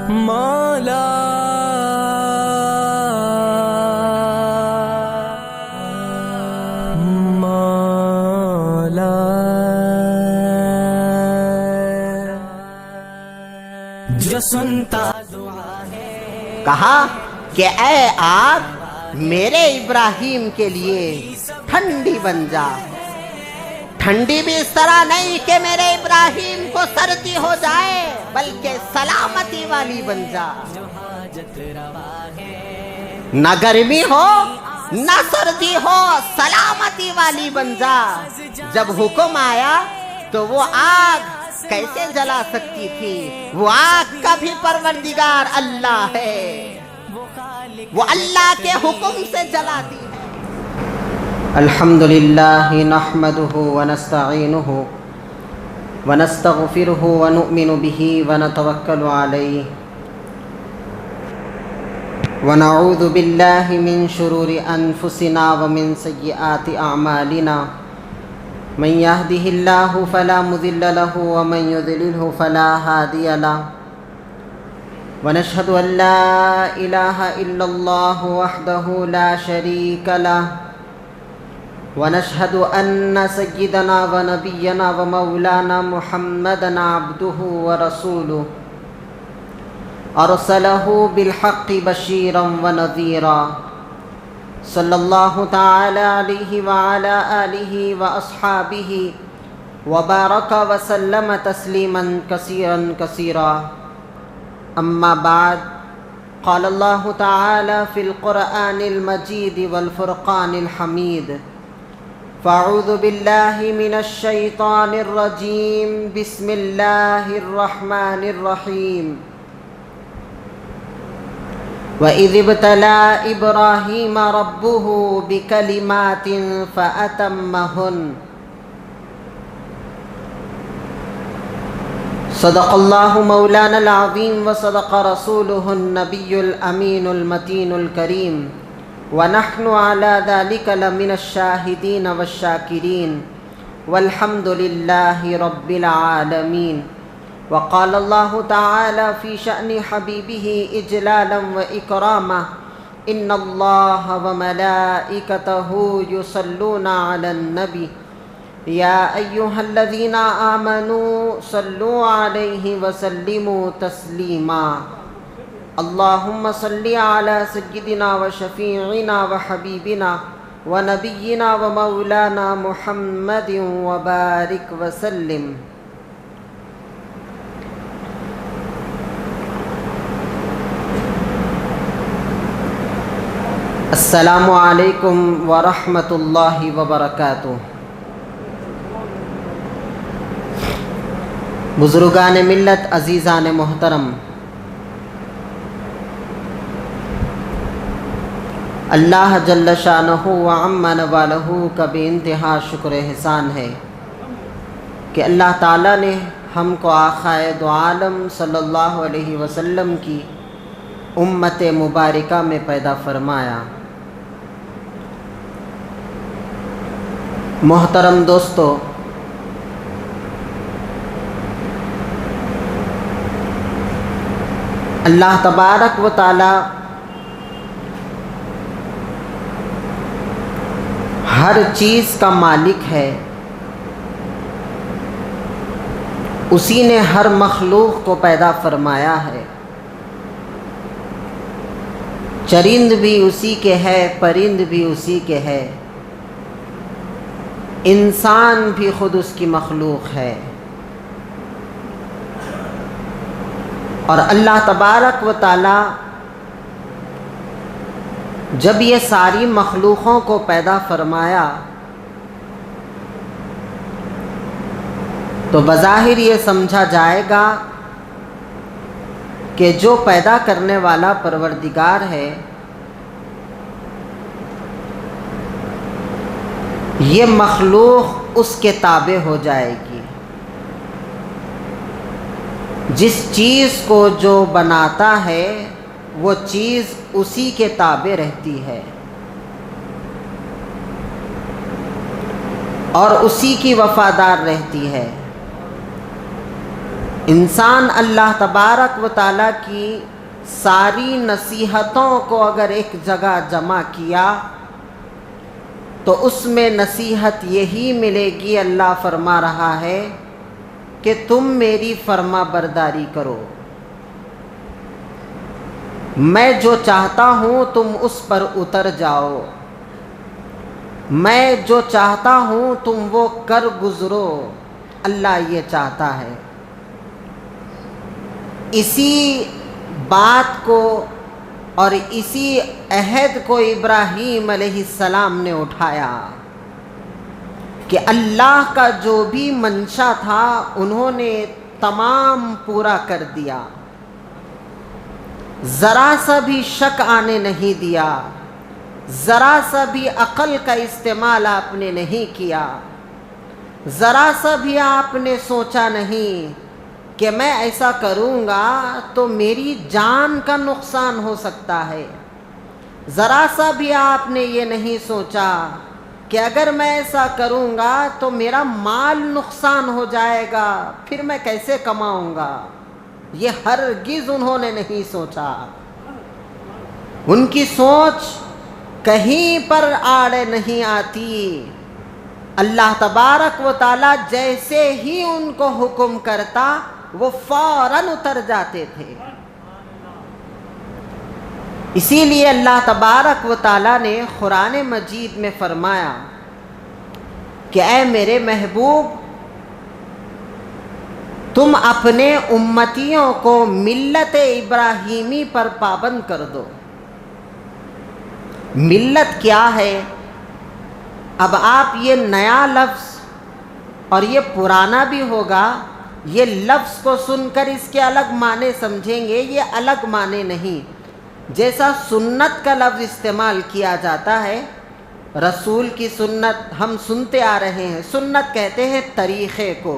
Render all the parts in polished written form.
مولا مولا جو سنتا دعا ہے. کہا کہ اے آگ میرے ابراہیم کے لیے ٹھنڈی بن جا. ٹھنڈی بھی اس طرح نہیں کہ میرے ابراہیم کو سردی ہو جائے، بلکہ سلامتی والی بن جا. نہ گرمی ہو نہ سردی ہو، سلامتی والی بن جا. جب حکم آیا تو وہ آگ کیسے جلا سکتی تھی؟ وہ آگ کا بھی پروردگار اللہ ہے، وہ اللہ کے حکم سے جلاتی ہے. الحمدللہ نحمده ونستعینه ونستغفره ونؤمن به ونتوکل علیہ ونعوذ باللہ من شرور انفسنا ومن سیئات اعمالنا. من يهده الله فلا مضل له ومن يضلله فلا هادي له. ونشهد أن لا إله إلا الله وحده لا شريك له. ونشهد أن سيدنا ونبينا ومولانا محمدا عبده ورسوله أرسله بالحق بشيرا ونذيرا. صلى الله تعالى عليه وعلى آله وأصحابه وبارك وسلم تسليما كثيرا كثيرا. أما بعد، قال الله تعالى في القرآن المجيد والفرقان الحميد: فأعوذ بالله من الشيطان الرجيم، بسم الله الرحمن الرحيم. وَإِذِ ابْتَلَى إِبْرَاهِيمَ رَبُّهُ بِكَلِمَاتٍ فَأَتَمَّهُنَّ. صدق اللہ مولانا العظیم وصدق رسولہ النبی الامین المتین الکریم، ونحن على ذلك لمن الشاہدین والشاکرین، والحمد للہ رب العالمین. وقال اللہ تعالی فی شأن حبیبہ اجلالا واکراما: ان اللہ وملائکتہ یصلون علی النبی یا ایہا الذین آمنوا صلوا علیہ وسلموا تسلیما. اللہم صلی علی سیدنا وشفیعنا وحبیبنا ونبینا ومولانا محمد وبارک وسلم. السلام علیکم ورحمۃ اللہ وبرکاتہ. بزرگان ملت، عزیزان محترم، اللہ جل شانہ وعم نوالہ کا بے انتہا شکر احسان ہے کہ اللہ تعالیٰ نے ہم کو آقائے دو عالم صلی اللہ علیہ وسلم کی امت مبارکہ میں پیدا فرمایا. محترم دوستو، اللہ تبارک و تعالی ہر چیز کا مالک ہے. اسی نے ہر مخلوق کو پیدا فرمایا ہے. چرند بھی اسی کے ہے، پرند بھی اسی کے ہے، انسان بھی خود اس کی مخلوق ہے. اور اللہ تبارک و تعالی جب یہ ساری مخلوقوں کو پیدا فرمایا تو بظاہر یہ سمجھا جائے گا کہ جو پیدا کرنے والا پروردگار ہے یہ مخلوق اس کے تابع ہو جائے گی. جس چیز کو جو بناتا ہے وہ چیز اسی کے تابع رہتی ہے اور اسی کی وفادار رہتی ہے. انسان اللہ تبارک و تعالیٰ کی ساری نصیحتوں کو اگر ایک جگہ جمع کیا تو اس میں نصیحت یہی ملے گی. اللہ فرما رہا ہے کہ تم میری فرما برداری کرو، میں جو چاہتا ہوں تم اس پر اتر جاؤ، میں جو چاہتا ہوں تم وہ کر گزرو. اللہ یہ چاہتا ہے. اسی بات کو اور اسی عہد کو ابراہیم علیہ السلام نے اٹھایا کہ اللہ کا جو بھی منشا تھا انہوں نے تمام پورا کر دیا، ذرا سا بھی شک آنے نہیں دیا، ذرا سا بھی عقل کا استعمال آپ نے نہیں کیا، ذرا سا بھی آپ نے سوچا نہیں کہ میں ایسا کروں گا تو میری جان کا نقصان ہو سکتا ہے. ذرا سا بھی آپ نے یہ نہیں سوچا کہ اگر میں ایسا کروں گا تو میرا مال نقصان ہو جائے گا، پھر میں کیسے کماؤں گا. یہ ہرگز انہوں نے نہیں سوچا. ان کی سوچ کہیں پر آڑ نہیں آتی. اللہ تبارک و تعالیٰ جیسے ہی ان کو حکم کرتا وہ فوراً اتر جاتے تھے. اسی لیے اللہ تبارک و تعالیٰ نے قرآن مجید میں فرمایا کہ اے میرے محبوب تم اپنے امتیوں کو ملت ابراہیمی پر پابند کر دو. ملت کیا ہے؟ اب آپ یہ نیا لفظ اور یہ پرانا بھی ہوگا، یہ لفظ کو سن کر اس کے الگ معنی سمجھیں گے. یہ الگ معنی نہیں. جیسا سنت کا لفظ استعمال کیا جاتا ہے، رسول کی سنت ہم سنتے آ رہے ہیں، سنت کہتے ہیں طریقے کو،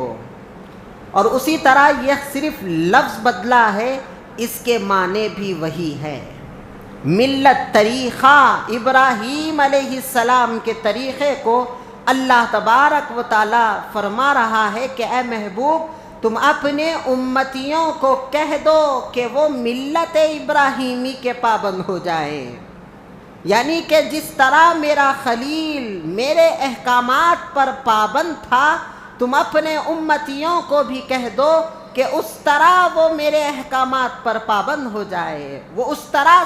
اور اسی طرح یہ صرف لفظ بدلا ہے، اس کے معنی بھی وہی ہے. ملت طریقہ ابراہیم علیہ السلام کے طریقے کو اللہ تبارک و تعالی فرما رہا ہے کہ اے محبوب تم اپنے امتیوں کو کہہ دو کہ وہ ملت ابراہیمی کے پابند ہو جائیں. یعنی کہ جس طرح میرا خلیل میرے احکامات پر پابند تھا، تم اپنے امتیوں کو بھی کہہ دو کہ اس طرح وہ میرے احکامات پر پابند ہو جائے، وہ اس طرح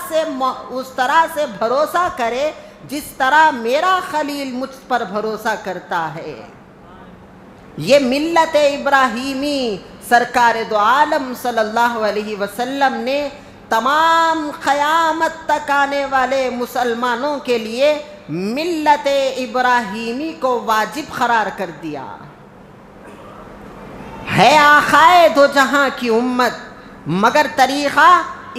سے بھروسہ کرے جس طرح میرا خلیل مجھ پر بھروسہ کرتا ہے. یہ ملت ابراہیمی سرکار دو عالم صلی اللہ علیہ وسلم نے تمام قیامت تک آنے والے مسلمانوں کے لیے ملت ابراہیمی کو واجب قرار کر دیا. ہے آخائے دو جہاں کی امت مگر طریقہ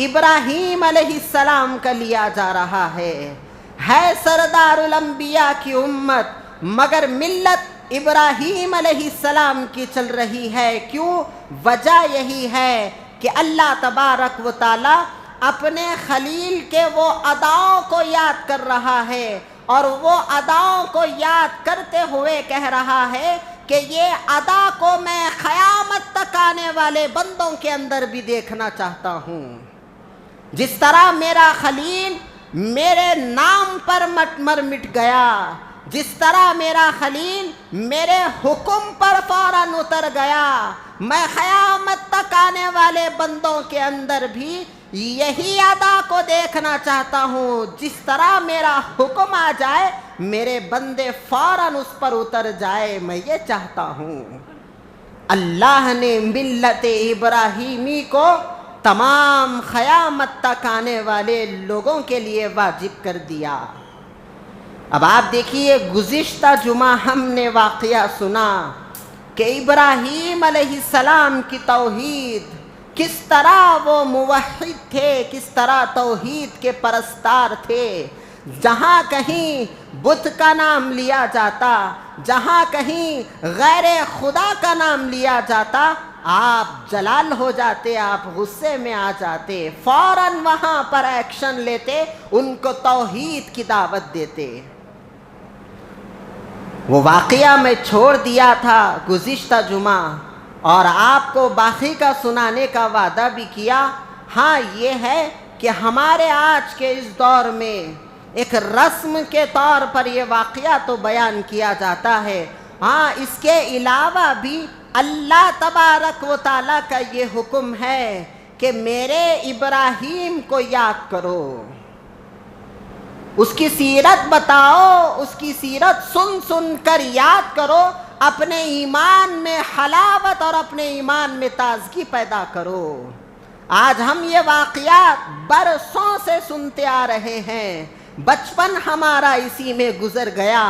ابراہیم علیہ السلام کا لیا جا رہا ہے سردار الانبیاء کی امت مگر ملت ابراہیم علیہ السلام کی چل رہی ہے. کیوں؟ وجہ یہی ہے کہ اللہ تبارک و تعالی اپنے خلیل کے وہ اداؤں کو یاد کر رہا ہے، اور وہ اداؤں کو یاد کرتے ہوئے کہہ رہا ہے کہ یہ ادا کو میں قیامت تک آنے والے بندوں کے اندر بھی دیکھنا چاہتا ہوں. جس طرح میرا خلیل میرے نام پر مٹ گیا، جس طرح میرا خلیل میرے حکم پر فوراً اتر گیا، میں قیامت تک آنے والے بندوں کے اندر بھی یہی ادا کو دیکھنا چاہتا ہوں. جس طرح میرا حکم آ جائے میرے بندے فوراً اس پر اتر جائے، میں یہ چاہتا ہوں. اللہ نے ملت ابراہیمی کو تمام قیامت تک آنے والے لوگوں کے لیے واجب کر دیا. اب آپ دیکھیے گزشتہ جمعہ ہم نے واقعہ سنا کہ ابراہیم علیہ السلام کی توحید کس طرح وہ موحد تھے، کس طرح توحید کے پرستار تھے. جہاں کہیں بت کا نام لیا جاتا، جہاں کہیں غیر خدا کا نام لیا جاتا، آپ جلال ہو جاتے، آپ غصے میں آ جاتے، فوراً وہاں پر ایکشن لیتے، ان کو توحید کی دعوت دیتے. وہ واقعہ میں چھوڑ دیا تھا گزشتہ جمعہ، اور آپ کو باقی کا سنانے کا وعدہ بھی کیا۔ ہاں یہ ہے کہ ہمارے آج کے اس دور میں ایک رسم کے طور پر یہ واقعہ تو بیان کیا جاتا ہے، ہاں اس کے علاوہ بھی اللہ تبارک و تعالیٰ کا یہ حکم ہے کہ میرے ابراہیم کو یاد کرو، اس کی سیرت بتاؤ، اس کی سیرت سن سن کر یاد کرو، اپنے ایمان میں حلاوت اور اپنے ایمان میں تازگی پیدا کرو۔ آج ہم یہ واقعات برسوں سے سنتے آ رہے ہیں، بچپن ہمارا اسی میں گزر گیا،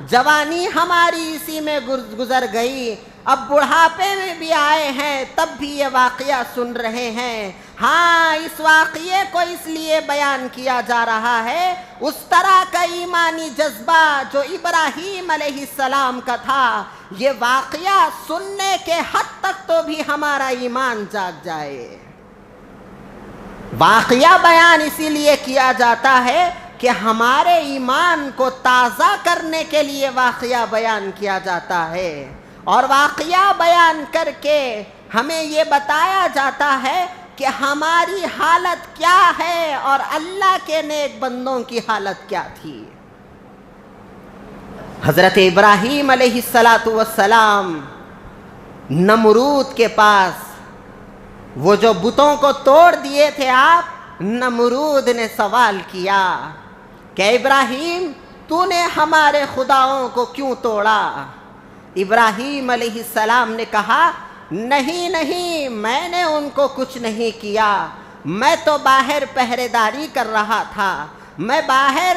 جوانی ہماری اسی میں گزر گئی، اب بڑھاپے میں بھی آئے ہیں تب بھی یہ واقعہ سن رہے ہیں۔ ہاں اس واقعے کو اس لیے بیان کیا جا رہا ہے، اس طرح کا ایمانی جذبہ جو ابراہیم علیہ السلام کا تھا، یہ واقعہ سننے کے حد تک تو بھی ہمارا ایمان جاگ جائے۔ واقعہ بیان اسی لیے کیا جاتا ہے کہ ہمارے ایمان کو تازہ کرنے کے لیے واقعہ بیان کیا جاتا ہے، اور واقعہ بیان کر کے ہمیں یہ بتایا جاتا ہے کہ ہماری حالت کیا ہے اور اللہ کے نیک بندوں کی حالت کیا تھی۔ حضرت ابراہیم علیہ السلام نمرود کے پاس وہ جو بتوں کو توڑ دیے تھے آپ، نمرود نے سوال کیا کہ ابراہیم تو نے ہمارے خداؤں کو کیوں توڑا؟ ابراہیم علیہ السلام نے کہا نہیں نہیں، میں نے ان کو کچھ نہیں کیا، میں تو باہر پہرے داری کر رہا تھا، میں باہر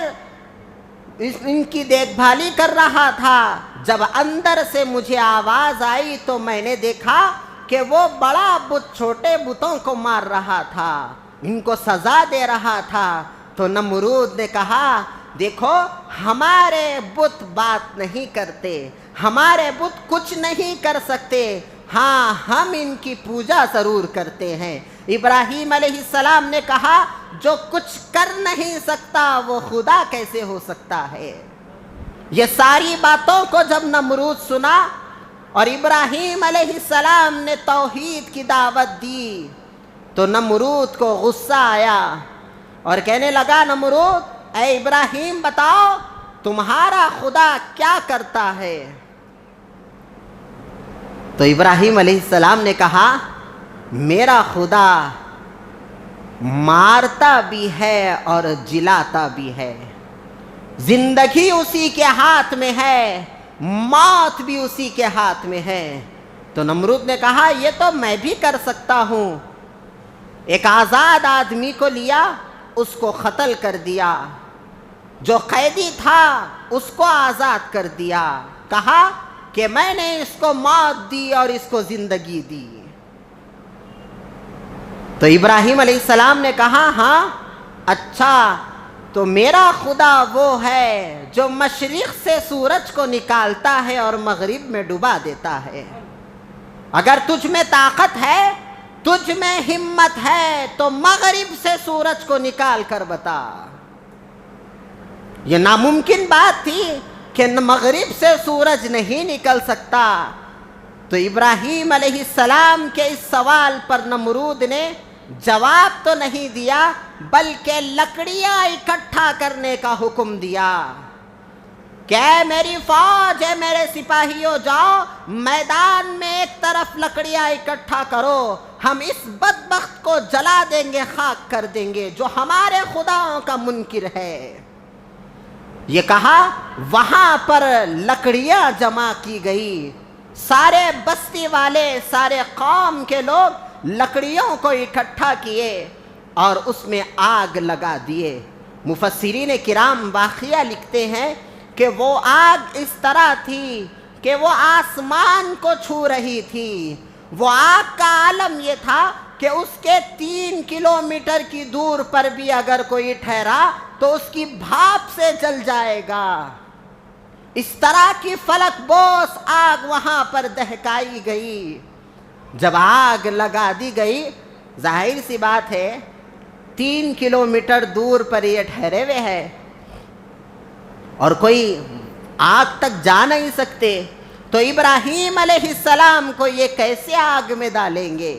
ان کی دیکھ بھالی کر رہا تھا، جب اندر سے مجھے آواز آئی تو میں نے دیکھا کہ وہ بڑا بت چھوٹے بتوں کو مار رہا تھا، ان کو سزا دے رہا تھا۔ تو نمرود نے کہا دیکھو ہمارے بت بات نہیں کرتے، ہمارے بت کچھ نہیں کر سکتے، ہاں ہم ان کی پوجا ضرور کرتے ہیں۔ ابراہیم علیہ السلام نے کہا جو کچھ کر نہیں سکتا وہ خدا کیسے ہو سکتا ہے؟ یہ ساری باتوں کو جب نمرود سنا اور ابراہیم علیہ السلام نے توحید کی دعوت دی تو نمرود کو غصہ آیا اور کہنے لگا نمرود اے ابراہیم بتاؤ تمہارا خدا کیا کرتا ہے؟ تو ابراہیم علیہ السلام نے کہا میرا خدا مارتا بھی ہے اور جلاتا بھی ہے، زندگی اسی کے ہاتھ میں ہے، موت بھی اسی کے ہاتھ میں ہے۔ تو نمرود نے کہا یہ تو میں بھی کر سکتا ہوں۔ ایک آزاد آدمی کو لیا، اس کو قتل کر دیا، جو قیدی تھا اس کو آزاد کر دیا، کہا کہ میں نے اس کو موت دی اور اس کو زندگی دی۔ تو ابراہیم علیہ السلام نے کہا ہاں اچھا، تو میرا خدا وہ ہے جو مشرق سے سورج کو نکالتا ہے اور مغرب میں ڈبا دیتا ہے۔ اگر تجھ میں طاقت ہے، تجھ میں ہمت ہے تو مغرب سے سورج کو نکال کر بتا۔ یہ ناممکن بات تھی کہ مغرب سے سورج نہیں نکل سکتا۔ تو ابراہیم علیہ السلام کے اس سوال پر نمرود نے جواب تو نہیں دیا بلکہ لکڑیاں اکٹھا کرنے کا حکم دیا کہ اے میری فوج، اے میرے سپاہیوں، جاؤ میدان میں ایک طرف لکڑیاں اکٹھا کرو، ہم اس بدبخت کو جلا دیں گے، خاک کر دیں گے جو ہمارے خداؤں کا منکر ہے۔ یہ کہا وہاں پر لکڑیاں جمع کی گئی، سارے بستی والے، سارے قوم کے لوگ لکڑیوں کو اکٹھا کیے اور اس میں آگ لگا دیے۔ مفسرین کرام واقعہ لکھتے ہیں کہ وہ آگ اس طرح تھی کہ وہ آسمان کو چھو رہی تھی۔ وہ آگ کا عالم یہ تھا کہ اس کے 3 کلومیٹر کی دور پر بھی اگر کوئی ٹھہرا تو اس کی بھاپ سے جل جائے گا۔ اس طرح کی فلک بوس آگ وہاں پر دہکائی گئی۔ جب آگ لگا دی گئی، ظاہر سی بات ہے 3 کلومیٹر دور پر یہ ٹھہرے ہوئے ہے اور کوئی آگ تک جا نہیں سکتے، تو ابراہیم علیہ السلام کو یہ کیسے آگ میں ڈالیں گے؟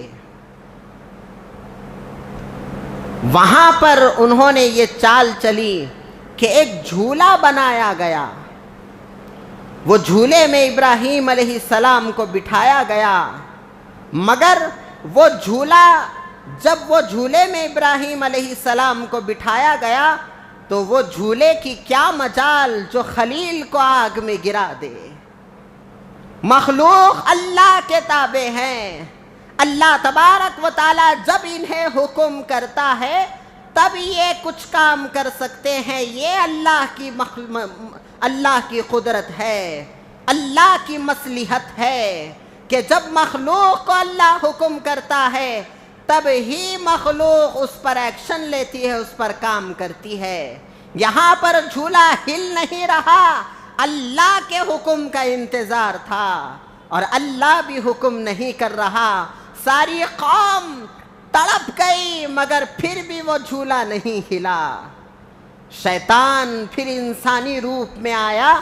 وہاں پر انہوں نے یہ چال چلی کہ ایک جھولا بنایا گیا، وہ جھولے میں ابراہیم علیہ السلام کو بٹھایا گیا، مگر وہ جھولا جب وہ جھولے میں ابراہیم علیہ السلام کو بٹھایا گیا تو وہ جھولے کی کیا مجال جو خلیل کو آگ میں گرا دے۔ مخلوق اللہ کے تابع ہیں، اللہ تبارک و تعالی جب انہیں حکم کرتا ہے تب یہ کچھ کام کر سکتے ہیں۔ یہ اللہ کی قدرت ہے، اللہ کی مصلحت ہے کہ جب مخلوق کو اللہ حکم کرتا ہے تب ہی مخلوق اس پر ایکشن لیتی ہے، اس پر کام کرتی ہے۔ یہاں پر جھولا ہل نہیں رہا، اللہ کے حکم کا انتظار تھا، اور اللہ بھی حکم نہیں کر رہا۔ ساری قوم تڑپ گئی مگر پھر بھی وہ جھولا نہیں ہلا۔ شیطان پھر انسانی روپ میں آیا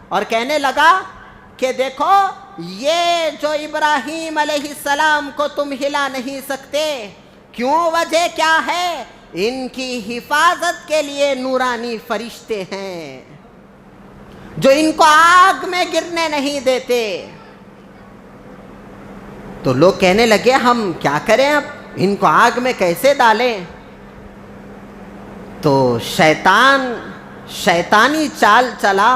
اور کہنے لگا کہ دیکھو یہ جو ابراہیم علیہ السلام کو تم ہلا نہیں سکتے، کیوں؟ وجہ کیا ہے؟ ان کی حفاظت کے لیے نورانی فرشتے ہیں جو ان کو آگ میں گرنے نہیں دیتے۔ تو لوگ کہنے لگے ہم کیا کریں، اب ان کو آگ میں کیسے ڈالیں؟ تو شیطانی چال چلا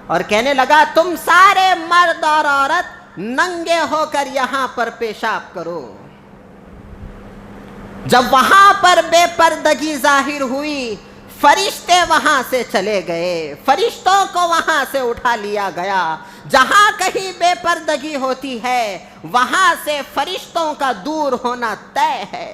اور کہنے لگا تم سارے مرد اور عورت ننگے ہو کر یہاں پر پیشاب کرو۔ جب وہاں پر بے پردگی ظاہر ہوئی، فرشتے وہاں سے چلے گئے، فرشتوں کو وہاں سے اٹھا لیا گیا۔ جہاں کہیں بے پردگی ہوتی ہے وہاں سے فرشتوں کا دور ہونا طے ہے۔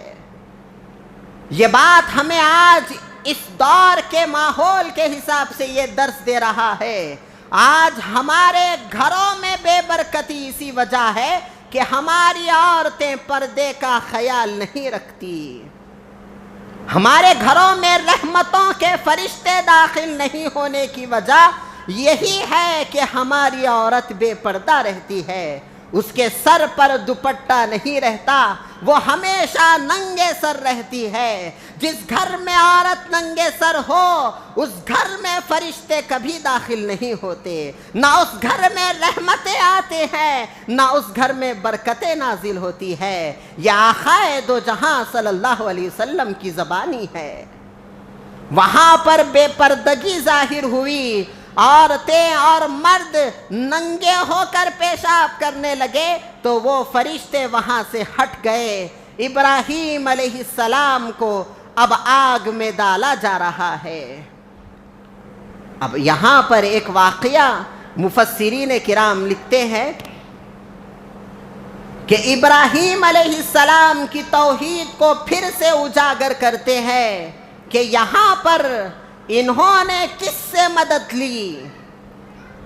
یہ بات ہمیں آج اس دور کے ماحول کے حساب سے یہ درس دے رہا ہے۔ آج ہمارے گھروں میں بے برکتی اسی وجہ ہے کہ ہماری عورتیں پردے کا خیال نہیں رکھتی، ہمارے گھروں میں رحمتوں کے فرشتے داخل نہیں ہونے کی وجہ یہی ہے کہ ہماری عورت بے پردہ رہتی ہے، اس کے سر پر دوپٹہ نہیں رہتا، وہ ہمیشہ ننگے سر رہتی ہے۔ جس گھر میں عورت ننگے سر ہو اس گھر میں فرشتے کبھی داخل نہیں ہوتے، نہ اس گھر میں رحمتیں آتے ہیں نہ اس گھر میں برکتیں نازل ہوتی ہے۔ یہ آقائے دو جہاں صلی اللہ علیہ وسلم کی زبانی ہے۔ وہاں پر بے پردگی ظاہر ہوئی، عورتیں اور مرد ننگے ہو کر پیشاب کرنے لگے تو وہ فرشتے وہاں سے ہٹ گئے۔ ابراہیم علیہ السلام کو اب آگ میں ڈالا جا رہا ہے۔ اب یہاں پر ایک واقعہ مفسرین کرام لکھتے ہیں کہ ابراہیم علیہ السلام کی توحید کو پھر سے اجاگر کرتے ہیں کہ یہاں پر انہوں نے کس سے مدد لی۔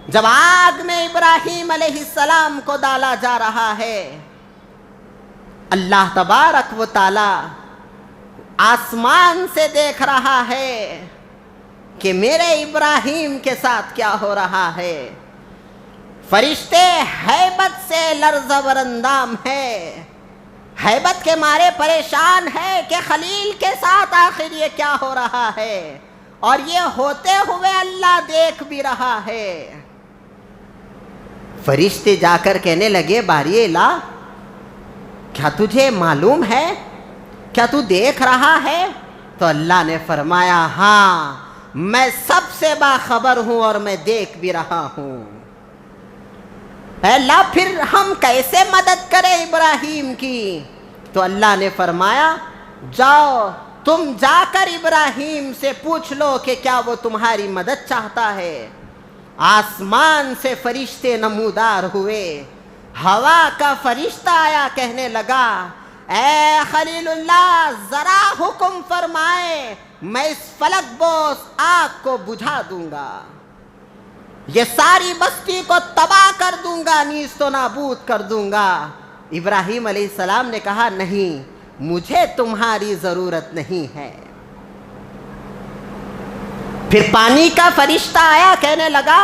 جب آگ میں ابراہیم علیہ السلام کو ڈالا جا رہا ہے، اللہ تبارک و تعالی آسمان سے دیکھ رہا ہے کہ میرے ابراہیم کے ساتھ کیا ہو رہا ہے۔ فرشتے ہیبت سے لرزور اندام ہے، ہیبت کے مارے پریشان ہے کہ خلیل کے ساتھ آخر یہ کیا ہو رہا ہے، اور یہ ہوتے ہوئے اللہ دیکھ بھی رہا ہے۔ فرشتے جا کر کہنے لگے باری الہ کیا تجھے معلوم ہے، کیا تو دیکھ رہا ہے؟ تو اللہ نے فرمایا ہاں میں سب سے باخبر ہوں اور میں دیکھ بھی رہا ہوں۔ اے اللہ پھر ہم کیسے مدد کریں ابراہیم کی؟ تو اللہ نے فرمایا جاؤ تم جا کر ابراہیم سے پوچھ لو کہ کیا وہ تمہاری مدد چاہتا ہے۔ آسمان سے فرشتے نمودار ہوئے، ہوا کا فرشتہ آیا کہنے لگا اے خلیل اللہ ذرا حکم فرمائے میں اس فلک بوس آگ کو بجھا دوں گا، یہ ساری بستی کو تباہ کر دوں گا، نیست و نابود کر دوں گا۔ ابراہیم علیہ السلام نے کہا نہیں مجھے تمہاری ضرورت نہیں ہے۔ پھر پانی کا فرشتہ آیا کہنے لگا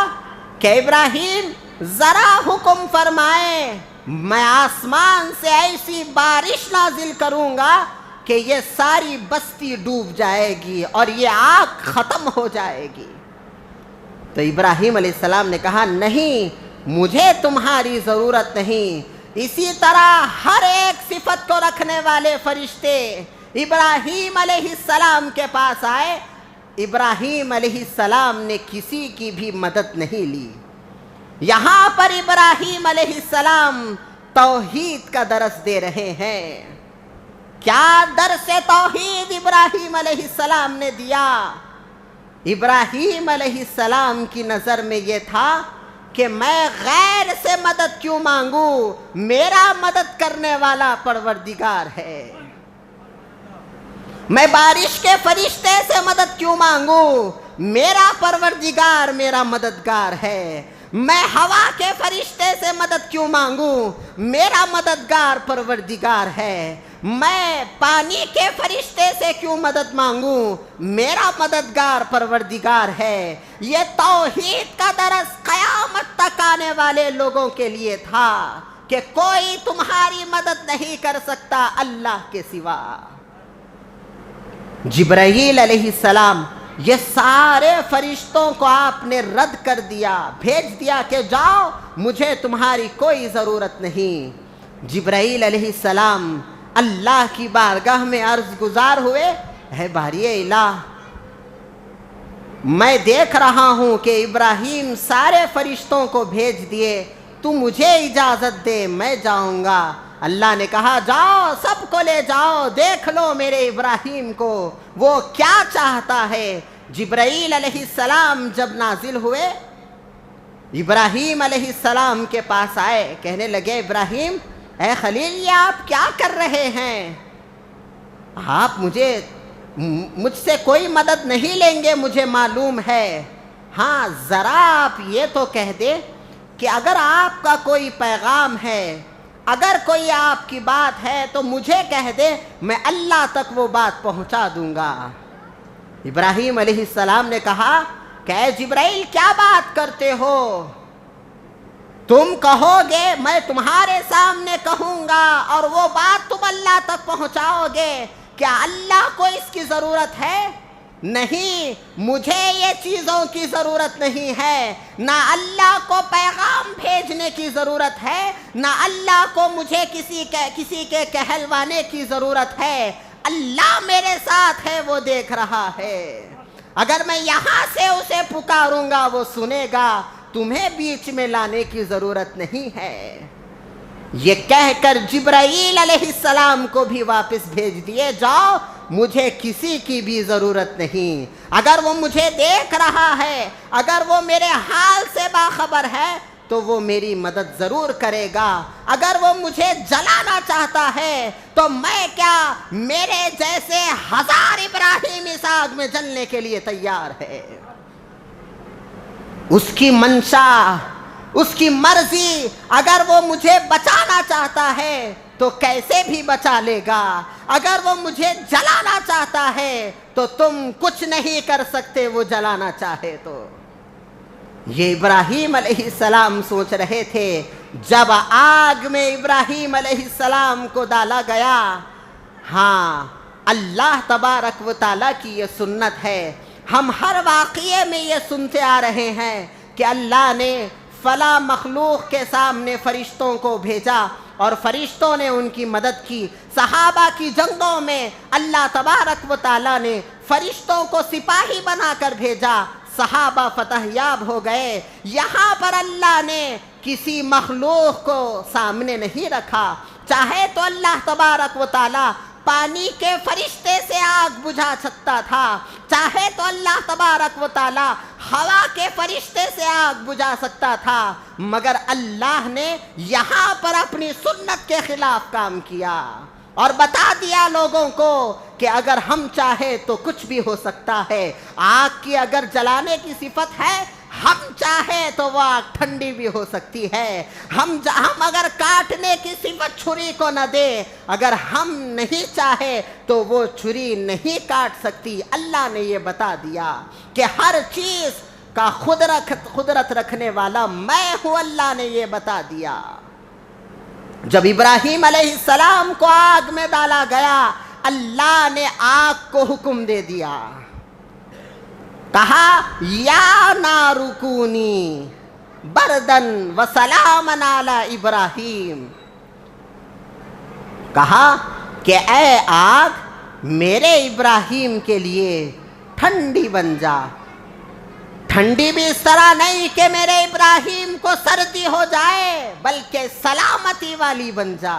کہ ابراہیم ذرا حکم فرمائیں میں آسمان سے ایسی بارش نازل کروں گا کہ یہ ساری بستی ڈوب جائے گی اور یہ آگ ختم ہو جائے گی۔ تو ابراہیم علیہ السلام نے کہا نہیں، مجھے تمہاری ضرورت نہیں۔ اسی طرح ہر ایک صفت کو رکھنے والے فرشتے ابراہیم علیہ السلام کے پاس آئے، ابراہیم علیہ السلام نے کسی کی بھی مدد نہیں لی۔ یہاں پر ابراہیم علیہ السلام توحید کا درس دے رہے ہیں۔ کیا درس توحید ابراہیم علیہ السلام نے دیا؟ ابراہیم علیہ السلام کی نظر میں یہ تھا کہ میں غیر سے مدد کیوں مانگوں، میرا مدد کرنے والا پروردگار ہے۔ میں بارش کے فرشتے سے مدد کیوں مانگوں، میرا پروردگار میرا مددگار ہے۔ میں ہوا کے فرشتے سے مدد کیوں مانگوں، میرا مددگار پروردگار ہے۔ میں پانی کے فرشتے سے کیوں مدد مانگوں، میرا مددگار پروردگار ہے۔ یہ توحید کا درس قیامت تک آنے والے لوگوں کے لیے تھا کہ کوئی تمہاری مدد نہیں کر سکتا اللہ کے سوا۔ جبرائیل علیہ السلام، یہ سارے فرشتوں کو آپ نے رد کر دیا، بھیج دیا کہ جاؤ، مجھے تمہاری کوئی ضرورت نہیں۔ جبرائیل علیہ السلام اللہ کی بارگاہ میں عرض گزار ہوئے، اے باری الہ، میں دیکھ رہا ہوں کہ ابراہیم سارے فرشتوں کو بھیج دیے، تو مجھے اجازت دے، میں جاؤں گا۔ اللہ نے کہا جاؤ، سب کو لے جاؤ، دیکھ لو میرے ابراہیم کو، وہ کیا چاہتا ہے۔ جبرائیل علیہ السلام جب نازل ہوئے، ابراہیم علیہ السلام کے پاس آئے، کہنے لگے ابراہیم، اے خلیل، یہ آپ کیا کر رہے ہیں؟ آپ مجھ سے کوئی مدد نہیں لیں گے، مجھے معلوم ہے۔ ہاں، ذرا آپ یہ تو کہہ دیں کہ اگر آپ کا کوئی پیغام ہے، اگر کوئی آپ کی بات ہے تو مجھے کہہ دے، میں اللہ تک وہ بات پہنچا دوں گا۔ ابراہیم علیہ السلام نے کہا کہ اے جبرائیل، کیا بات کرتے ہو؟ تم کہو گے، میں تمہارے سامنے کہوں گا اور وہ بات تم اللہ تک پہنچاؤ گے۔ کیا اللہ کو اس کی ضرورت ہے؟ نہیں، مجھے یہ چیزوں کی ضرورت نہیں ہے۔ نہ اللہ کو پیغام بھیجنے کی ضرورت ہے، نہ اللہ کو مجھے کسی کے کہلوانے کی ضرورت ہے۔ اللہ میرے ساتھ ہے، وہ دیکھ رہا ہے۔ اگر میں یہاں سے اسے پکاروں گا وہ سنے گا، تمہیں بیچ میں لانے کی ضرورت نہیں ہے۔ یہ کہہ کر جبرائیل علیہ السلام کو بھی واپس بھیج دیے، جاؤ، مجھے کسی کی بھی ضرورت نہیں۔ اگر وہ مجھے دیکھ رہا ہے، اگر وہ میرے حال سے باخبر ہے تو وہ میری مدد ضرور کرے گا۔ اگر وہ مجھے جلانا چاہتا ہے تو میں کیا، میرے جیسے 1000 ابراہیم اس آگ میں جلنے کے لیے تیار ہے۔ اس کی منشا، اس کی مرضی، اگر وہ مجھے بچانا چاہتا ہے تو کیسے بھی بچا لے گا۔ اگر وہ مجھے جلانا چاہتا ہے تو تم کچھ نہیں کر سکتے، وہ جلانا چاہے تو۔ یہ ابراہیم علیہ السلام سوچ رہے تھے، جب آگ میں ابراہیم علیہ السلام کو ڈالا گیا، ہاں، اللہ تبارک و تعالیٰ کی یہ سنت ہے۔ ہم ہر واقعے میں یہ سنتے آ رہے ہیں کہ اللہ نے فلاں مخلوق کے سامنے فرشتوں کو بھیجا اور فرشتوں نے ان کی مدد کی۔ صحابہ کی جنگوں میں اللہ تبارک و تعالیٰ نے فرشتوں کو سپاہی بنا کر بھیجا، صحابہ فتح یاب ہو گئے۔ یہاں پر اللہ نے کسی مخلوق کو سامنے نہیں رکھا، چاہے تو اللہ تبارک و تعالیٰ پانی کے فرشتے سے آگ بجھا سکتا تھا، چاہے تو اللہ تبارک و تعالیٰ ہوا کے فرشتے سے آگ بجھا سکتا تھا، مگر اللہ نے یہاں پر اپنی سنت کے خلاف کام کیا اور بتا دیا لوگوں کو کہ اگر ہم چاہے تو کچھ بھی ہو سکتا ہے۔ آگ کی اگر جلانے کی صفت ہے، ہم چاہے تو وہ آگ ٹھنڈی بھی ہو سکتی ہے۔ ہم اگر کاٹنے کی صفت چھری کو نہ دے، اگر ہم نہیں چاہے تو وہ چھری نہیں کاٹ سکتی۔ اللہ نے یہ بتا دیا کہ ہر چیز کا قدرت رکھنے والا میں ہوں، اللہ نے یہ بتا دیا۔ جب ابراہیم علیہ السلام کو آگ میں ڈالا گیا، اللہ نے آگ کو حکم دے دیا، کہا یا نار کونی بردن وسلاما علی ابراہیم، کہا کہ اے آگ میرے ابراہیم کے لیے ٹھنڈی بن جا۔ ٹھنڈی بھی اس طرح نہیں کہ میرے ابراہیم کو سردی ہو جائے، بلکہ سلامتی والی بن جا،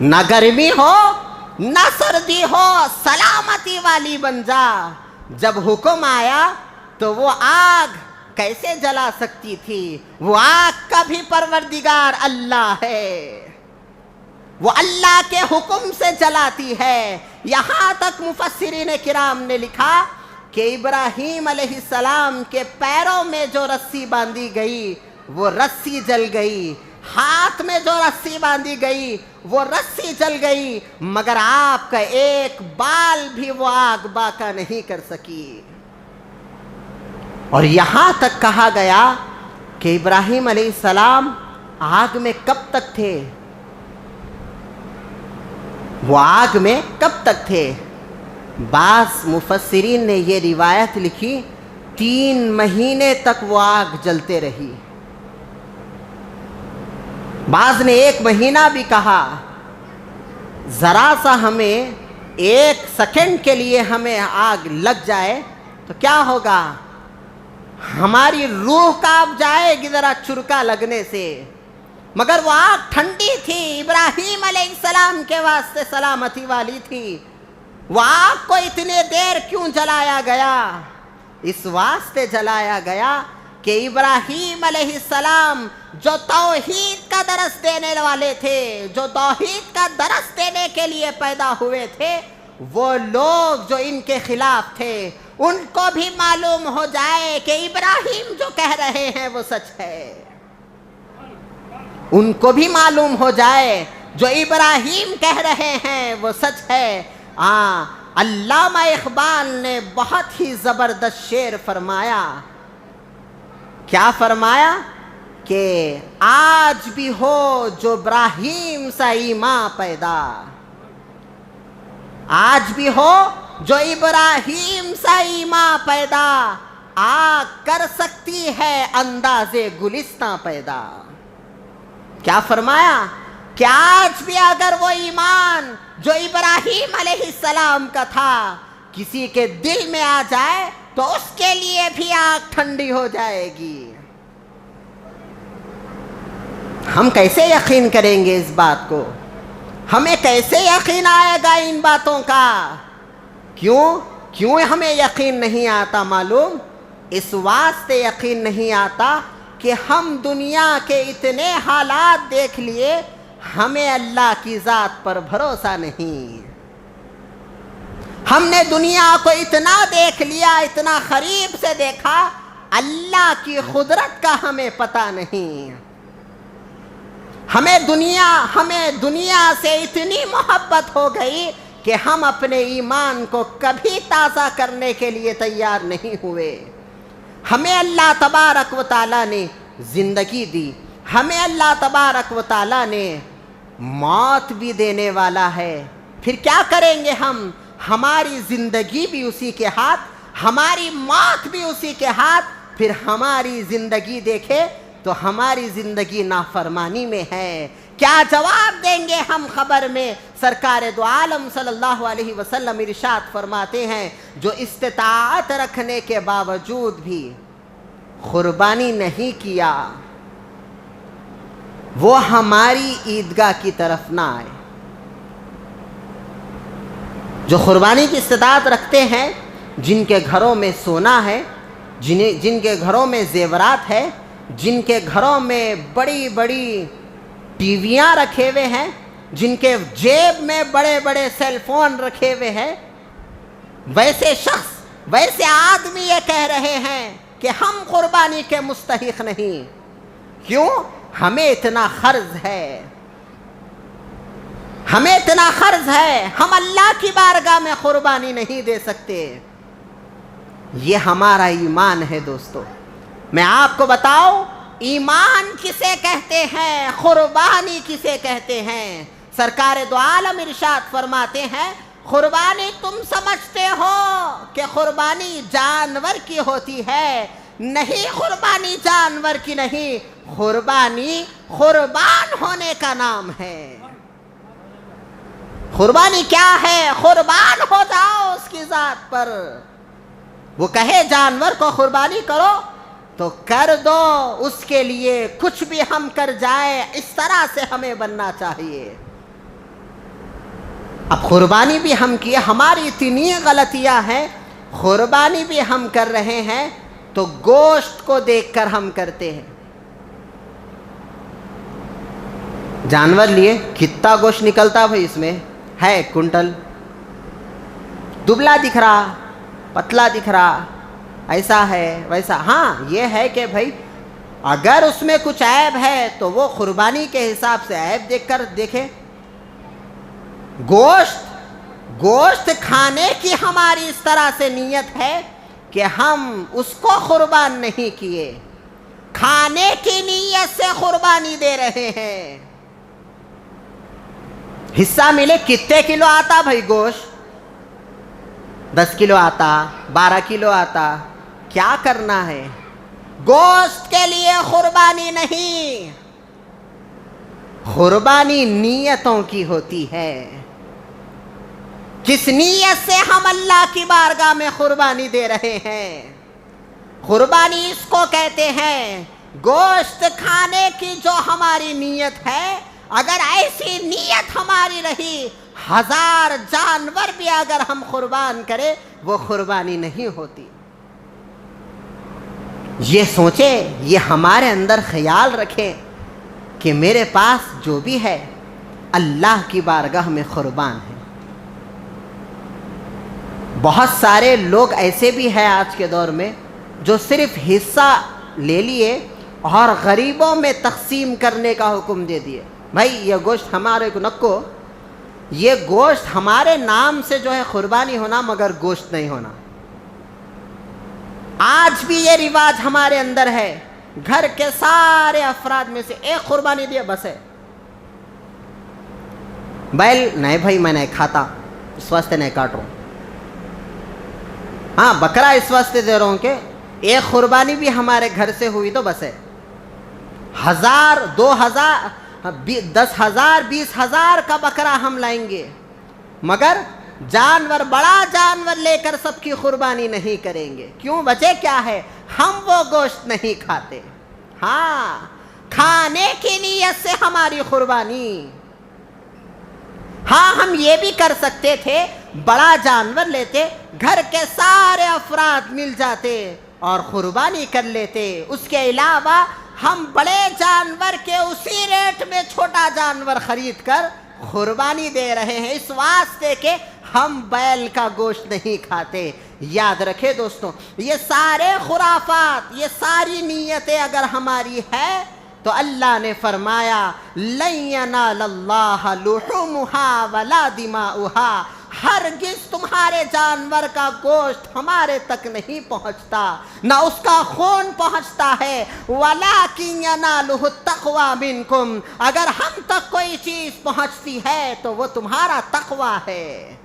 نہ گرمی ہو نہ سردی ہو، سلامتی والی بن جا۔ جب حکم آیا تو وہ آگ کیسے جلا سکتی تھی؟ وہ آگ کا بھی پروردگار اللہ ہے، وہ اللہ کے حکم سے جلاتی ہے۔ یہاں تک مفسرین کرام نے لکھا کہ ابراہیم علیہ السلام کے پیروں میں جو رسی باندھی گئی وہ رسی جل گئی، ہاتھ میں جو رسی باندھی گئی وہ رسی جل گئی، مگر آپ کا ایک بال بھی وہ آگ باقا نہیں کر سکی۔ اور یہاں تک کہا گیا کہ ابراہیم علیہ السلام آگ میں کب تک تھے؟ وہ آگ میں کب تک تھے؟ بعض مفسرین نے یہ روایت لکھی 3 مہینے تک وہ آگ جلتے رہی، بعض نے 1 مہینہ بھی کہا۔ ذرا سا ہمیں 1 سیکنڈ کے لیے ہمیں آگ لگ جائے تو کیا ہوگا؟ ہماری روح کانپ جائے گی ذرا چرکا لگنے سے، مگر وہ آگ ٹھنڈی تھی، ابراہیم علیہ السلام کے واسطے سلامتی والی تھی۔ وہ آگ کو اتنے دیر کیوں جلایا گیا؟ اس واسطے جلایا گیا کہ ابراہیم علیہ السلام جو توحید کا درس دینے والے تھے، جو توحید کا درس دینے کے لیے پیدا ہوئے تھے، وہ لوگ جو ان کے خلاف تھے ان کو بھی معلوم ہو جائے کہ ابراہیم جو کہہ رہے ہیں وہ سچ ہے، ان کو بھی معلوم ہو جائے جو ابراہیم کہہ رہے ہیں وہ سچ ہے۔ علامہ اقبال نے بہت ہی زبردست شعر فرمایا، کیا فرمایا؟ کہ آج بھی ہو جو ابراہیم سا ایمان پیدا، آج بھی ہو جو ابراہیم سا ایمان پیدا، آگ کر سکتی ہے انداز گلستاں پیدا۔ کیا فرمایا؟ کہ آج بھی اگر وہ ایمان جو ابراہیم علیہ السلام کا تھا کسی کے دل میں آ جائے تو اس کے لیے بھی آگ ٹھنڈی ہو جائے گی۔ ہم کیسے یقین کریں گے اس بات کو؟ ہمیں کیسے یقین آئے گا ان باتوں کا؟ کیوں ہمیں یقین نہیں آتا معلوم؟ اس واسطے یقین نہیں آتا کہ ہم دنیا کے اتنے حالات دیکھ لیے، ہمیں اللہ کی ذات پر بھروسہ نہیں۔ ہم نے دنیا کو اتنا دیکھ لیا، اتنا قریب سے دیکھا، اللہ کی قدرت کا ہمیں پتہ نہیں۔ ہمیں دنیا سے اتنی محبت ہو گئی کہ ہم اپنے ایمان کو کبھی تازہ کرنے کے لیے تیار نہیں ہوئے۔ ہمیں اللہ تبارک و تعالیٰ نے زندگی دی، ہمیں اللہ تبارک و تعالیٰ نے موت بھی دینے والا ہے، پھر کیا کریں گے ہم؟ ہماری زندگی بھی اسی کے ہاتھ، ہماری موت بھی اسی کے ہاتھ۔ پھر ہماری زندگی دیکھے تو ہماری زندگی نافرمانی میں ہے، کیا جواب دیں گے ہم خبر میں؟ سرکار دو عالم صلی اللہ علیہ وسلم ارشاد فرماتے ہیں، جو استطاعت رکھنے کے باوجود بھی قربانی نہیں کیا وہ ہماری عیدگاہ کی طرف نہ آئے۔ جو قربانی کی استطاعت رکھتے ہیں، جن کے گھروں میں سونا ہے، جن کے گھروں میں زیورات ہے، جن کے گھروں میں بڑی بڑی ٹی ویاں رکھے ہوئے ہیں، جن کے جیب میں بڑے بڑے سیل فون رکھے ہوئے ہیں، ویسے شخص، ویسے آدمی یہ کہہ رہے ہیں کہ ہم قربانی کے مستحق نہیں۔ کیوں؟ ہمیں اتنا قرض ہے، ہمیں اتنا قرض ہے، ہم اللہ کی بارگاہ میں قربانی نہیں دے سکتے۔ یہ ہمارا ایمان ہے دوستو۔ میں آپ کو بتاؤں ایمان کسے کہتے ہیں، قربانی کسے کہتے ہیں؟ سرکار دو عالم ارشاد فرماتے ہیں قربانی تم سمجھتے ہو کہ قربانی جانور کی ہوتی ہے، نہیں، قربانی جانور کی نہیں، قربانی قربان ہونے کا نام ہے۔ قربانی کیا ہے؟ قربان ہو جاؤ اس کی ذات پر۔ وہ کہے جانور کو قربانی کرو تو کر دو، اس کے لیے کچھ بھی ہم کر جائیں، اس طرح سے ہمیں بننا چاہیے۔ اب قربانی بھی ہم کیے، ہماری اتنی غلطیاں ہیں، قربانی بھی ہم کر رہے ہیں تو گوشت کو دیکھ کر ہم کرتے ہیں۔ جانور لیے کتنا گوشت نکلتا بھائی، اس میں ہے کنٹل، دبلا دکھ رہا، پتلا دکھ رہا، ایسا ہے ویسا۔ ہاں یہ ہے کہ بھائی اگر اس میں کچھ عیب ہے تو وہ قربانی کے حساب سے عیب دیکھ کر دیکھیں۔ گوشت کھانے کی ہماری اس طرح سے نیت ہے کہ ہم اس کو قربان نہیں کیے، کھانے کی نیت سے قربانی دے رہے ہیں۔ حصہ ملے، کتنے کلو آتا بھائی گوشت؟ 10 کلو آتا، 12 کلو آتا، کیا کرنا ہے؟ گوشت کے لیے قربانی نہیں، قربانی نیتوں کی ہوتی ہے۔ کس نیت سے ہم اللہ کی بارگاہ میں قربانی دے رہے ہیں؟ قربانی اس کو کہتے ہیں۔ گوشت کھانے کی جو ہماری نیت ہے، اگر ایسی نیت ہماری رہی، 1000 جانور بھی اگر ہم قربان کریں وہ قربانی نہیں ہوتی۔ یہ سوچیں، یہ ہمارے اندر خیال رکھیں کہ میرے پاس جو بھی ہے اللہ کی بارگاہ میں قربان ہے۔ بہت سارے لوگ ایسے بھی ہیں آج کے دور میں جو صرف حصہ لے لیے اور غریبوں میں تقسیم کرنے کا حکم دے دیے۔ بھائی یہ گوشت ہمارے کو نکو، یہ گوشت ہمارے نام سے جو ہے قربانی ہونا، مگر گوشت نہیں ہونا۔ آج بھی یہ رواج ہمارے اندر ہے، گھر کے سارے افراد میں سے ایک قربانی دیا بس ہے۔ بیل نہیں بھائی میں نہیں کھاتا، اس واسطے نہیں کاٹ رہا ہوں۔ ہاں بکرا اس واسطے دے رہا ہوں کہ ایک قربانی بھی ہمارے گھر سے ہوئی تو بس ہے۔ 1000 2000 10,000 20,000 کا بکرا ہم لائیں گے، مگر جانور، بڑا جانور لے کر سب کی قربانی نہیں کریں گے۔ کیوں؟ وجہ کیا ہے؟ ہم وہ گوشت نہیں کھاتے۔ ہاں کھانے کی نیت سے ہماری قربانی۔ ہاں ہم یہ بھی کر سکتے تھے، بڑا جانور لیتے، گھر کے سارے افراد مل جاتے اور قربانی کر لیتے۔ اس کے علاوہ ہم بڑے جانور کے اسی ریٹ میں چھوٹا جانور خرید کر قربانی دے رہے ہیں، اس واسطے کہ ہم بیل کا گوشت نہیں کھاتے۔ یاد رکھے دوستوں، یہ سارے خرافات، یہ ساری نیتیں اگر ہماری ہے تو اللہ نے فرمایا لَن يَنَالَ اللَّهَ لُحُومُهَا وَلَا دِمَاؤُهَا، ہرگز تمہارے جانور کا گوشت ہمارے تک نہیں پہنچتا، نہ اس کا خون پہنچتا ہے۔ وَلَٰكِن يَنَالُهُ التَّقْوَىٰ مِنكُمْ، اگر ہم تک کوئی چیز پہنچتی ہے تو وہ تمہارا تقویٰ ہے،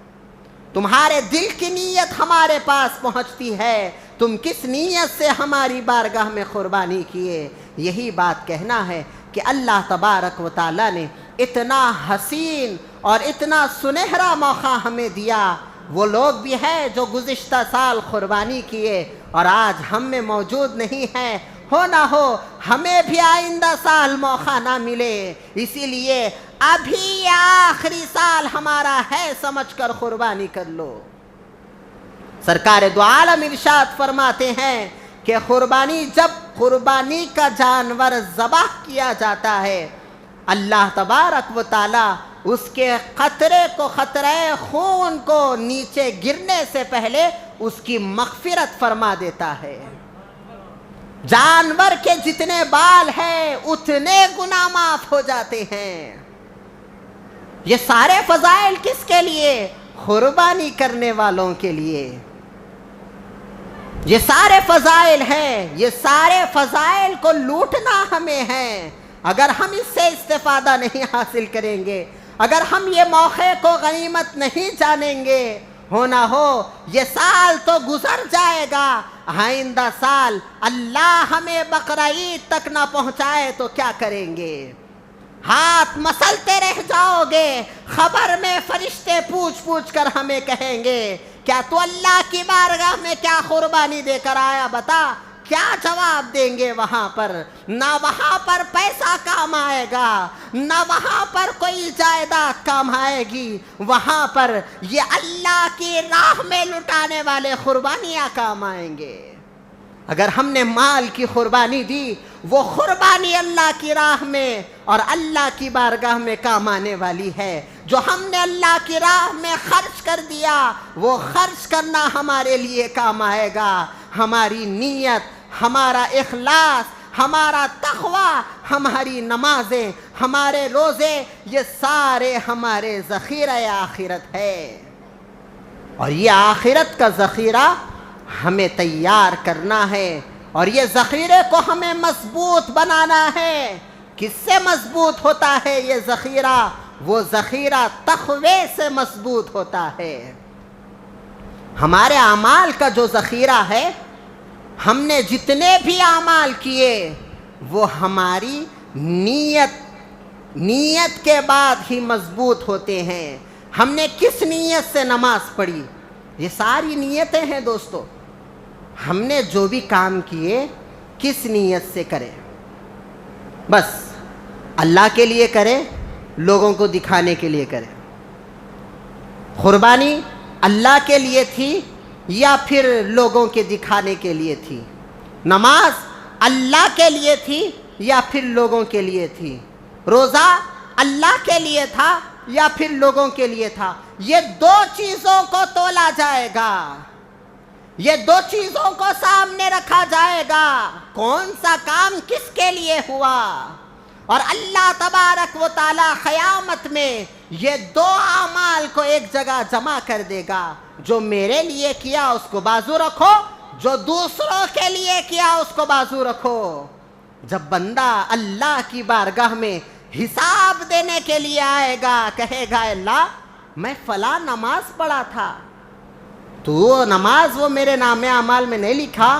تمہارے دل کی نیت ہمارے پاس پہنچتی ہے۔ تم کس نیت سے ہماری بارگاہ میں قربانی کیے؟ یہی بات کہنا ہے کہ اللہ تبارک و تعالیٰ نے اتنا حسین اور اتنا سنہرا موقع ہمیں دیا۔ وہ لوگ بھی ہیں جو گزشتہ سال قربانی کیے اور آج ہم میں موجود نہیں ہیں، ہو نہ ہو ہمیں بھی آئندہ سال موقع نہ ملے، اسی لیے ابھی آخری سال ہمارا ہے سمجھ کر قربانی کر لو۔ سرکار دو عالم ارشاد فرماتے ہیں کہ جب قربانی کا جانور ذبح کیا جاتا ہے، اللہ تبارک و تعالی اس کے قطرے خون کو نیچے گرنے سے پہلے اس کی مغفرت فرما دیتا ہے۔ جانور کے جتنے بال ہیں اتنے گناہ معاف ہو جاتے ہیں۔ یہ سارے فضائل کس کے لیے؟ قربانی کرنے والوں کے لیے۔ یہ سارے فضائل ہیں، یہ سارے فضائل کو لوٹنا ہمیں ہے۔ اگر ہم اس سے استفادہ نہیں حاصل کریں گے، اگر ہم یہ موقع کو غنیمت نہیں جانیں گے، ہونا ہو یہ سال تو گزر جائے گا، آئندہ سال اللہ ہمیں بقرہ عید تک نہ پہنچائے تو کیا کریں گے؟ ہاتھ مسلتے رہ جاؤ گے، خبر میں فرشتے پوچھ پوچھ کر ہمیں کہیں گے کیا تو اللہ کی بارگاہ میں کیا قربانی دے کر آیا، بتا؟ کیا جواب دیں گے وہاں پر؟ نہ وہاں پر پیسہ کام آئے گا، نہ وہاں پر کوئی جائیداد کام آئے گی، وہاں پر یہ اللہ کی راہ میں لٹانے والے قربانیاں کام آئیں گے۔ اگر ہم نے مال کی قربانی دی، وہ قربانی اللہ کی راہ میں اور اللہ کی بارگاہ میں کام آنے والی ہے۔ جو ہم نے اللہ کی راہ میں خرچ کر دیا، وہ خرچ کرنا ہمارے لیے کام آئے گا۔ ہماری نیت، ہمارا اخلاص، ہمارا تقوی، ہماری نمازیں، ہمارے روزے، یہ سارے ہمارے ذخیرہ آخرت ہے، اور یہ آخرت کا ذخیرہ ہمیں تیار کرنا ہے، اور یہ ذخیرے کو ہمیں مضبوط بنانا ہے۔ کس سے مضبوط ہوتا ہے یہ ذخیرہ؟ وہ ذخیرہ تقوی سے مضبوط ہوتا ہے۔ ہمارے اعمال کا جو ذخیرہ ہے، ہم نے جتنے بھی اعمال کیے وہ ہماری نیت کے بعد ہی مضبوط ہوتے ہیں۔ ہم نے کس نیت سے نماز پڑھی، یہ ساری نیتیں ہیں دوستو۔ ہم نے جو بھی کام کیے کس نیت سے کریں؟ بس اللہ کے لیے کریں، لوگوں کو دکھانے کے لیے کریں؟ قربانی اللہ کے لیے تھی یا پھر لوگوں کے دکھانے کے لیے تھی؟ نماز اللہ کے لیے تھی یا پھر لوگوں کے لیے تھی؟ روزہ اللہ کے لیے تھا یا پھر لوگوں کے لیے تھا؟ یہ دو چیزوں کو تولا جائے گا، یہ دو چیزوں کو سامنے رکھا جائے گا، کون سا کام کس کے لیے ہوا، اور اللہ تبارک و تعالی قیامت میں یہ دو اعمال کو ایک جگہ جمع کر دے گا۔ جو میرے لیے کیا اس کو بازو رکھو، جو دوسروں کے لیے کیا اس کو بازو رکھو۔ جب بندہ اللہ کی بارگاہ میں حساب دینے کے لیے آئے گا، کہے گا اللہ میں فلاں نماز پڑھا تھا، تو نماز وہ میرے نام اعمال میں نہیں لکھا،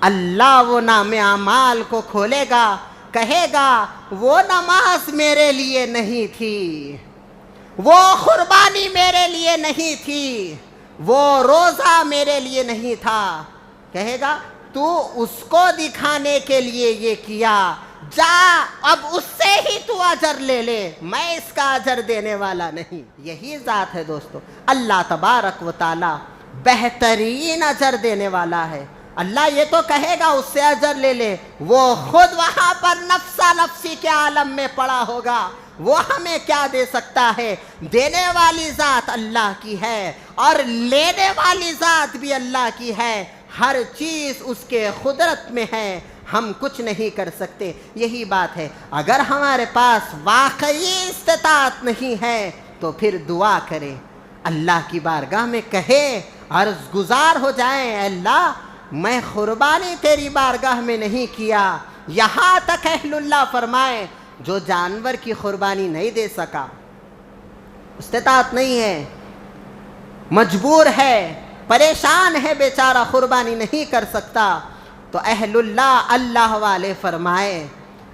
اللہ وہ نام اعمال کو کھولے گا، کہے گا وہ نماز میرے لیے نہیں تھی، وہ قربانی میرے لیے نہیں تھی، وہ روزہ میرے لیے نہیں تھا۔ کہے گا تو اس کو دکھانے کے لیے یہ کیا، جا اب اس سے ہی تو اجر لے لے، میں اس کا اجر دینے والا نہیں۔ یہی ذات ہے دوستو، اللہ تبارک و تعالی بہترین اجر دینے والا ہے۔ اللہ یہ تو کہے گا اس سے اجر لے لے، وہ خود وہاں پر نفسا نفسی کے عالم میں پڑا ہوگا، وہ ہمیں کیا دے سکتا ہے؟ دینے والی ذات اللہ کی ہے اور لینے والی ذات بھی اللہ کی ہے، ہر چیز اس کے قدرت میں ہے، ہم کچھ نہیں کر سکتے۔ یہی بات ہے، اگر ہمارے پاس واقعی استطاعت نہیں ہے تو پھر دعا کریں، اللہ کی بارگاہ میں کہیں، عرض گزار ہو جائیں، اے اللہ میں قربانی تیری بارگاہ میں نہیں کیا۔ یہاں تک اہل اللہ فرمائے جو جانور کی قربانی نہیں دے سکا، استطاعت نہیں ہے، مجبور ہے، پریشان ہے بیچارہ، قربانی نہیں کر سکتا، تو اہل اللہ اللہ والے فرمائے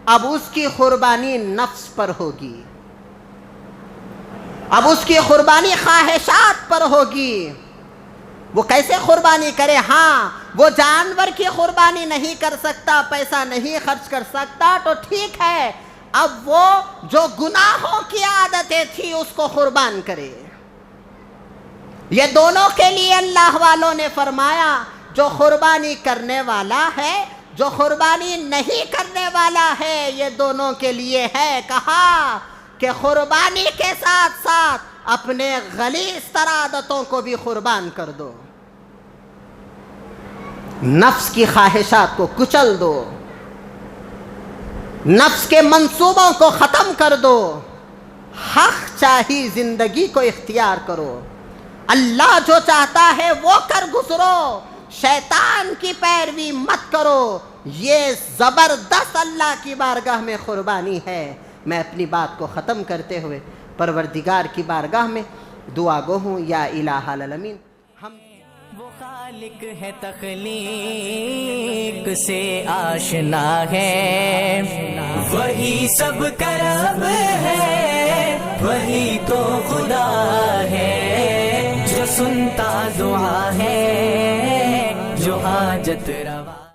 اب اس کی قربانی نفس پر ہوگی، اب اس کی قربانی خواہشات پر ہوگی۔ وہ کیسے قربانی کرے؟ ہاں وہ جانور کی قربانی نہیں کر سکتا، پیسہ نہیں خرچ کر سکتا تو ٹھیک ہے، اب وہ جو گناہوں کی عادتیں تھی اس کو قربان کرے۔ یہ دونوں کے لیے اللہ والوں نے فرمایا، جو قربانی کرنے والا ہے، جو قربانی نہیں کرنے والا ہے، یہ دونوں کے لیے ہے۔ کہا کہ قربانی کے ساتھ ساتھ اپنے غلیظ تر عادتوں کو بھی قربان کر دو، نفس کی خواہشات کو کچل دو، نفس کے منصوبوں کو ختم کر دو، حق چاہی زندگی کو اختیار کرو، اللہ جو چاہتا ہے وہ کر گزرو، شیطان کی پیروی مت کرو، یہ زبردست اللہ کی بارگاہ میں قربانی ہے۔ میں اپنی بات کو ختم کرتے ہوئے پروردگار کی بارگاہ میں دعا گو ہوں، یا الہ العالمین، وہ خالق ہے تخلیق سے آشنا ہے، وہی سب کا رب ہے، وہی تو خدا ہے، جو سنتا دعا ہے، جو حاجت روا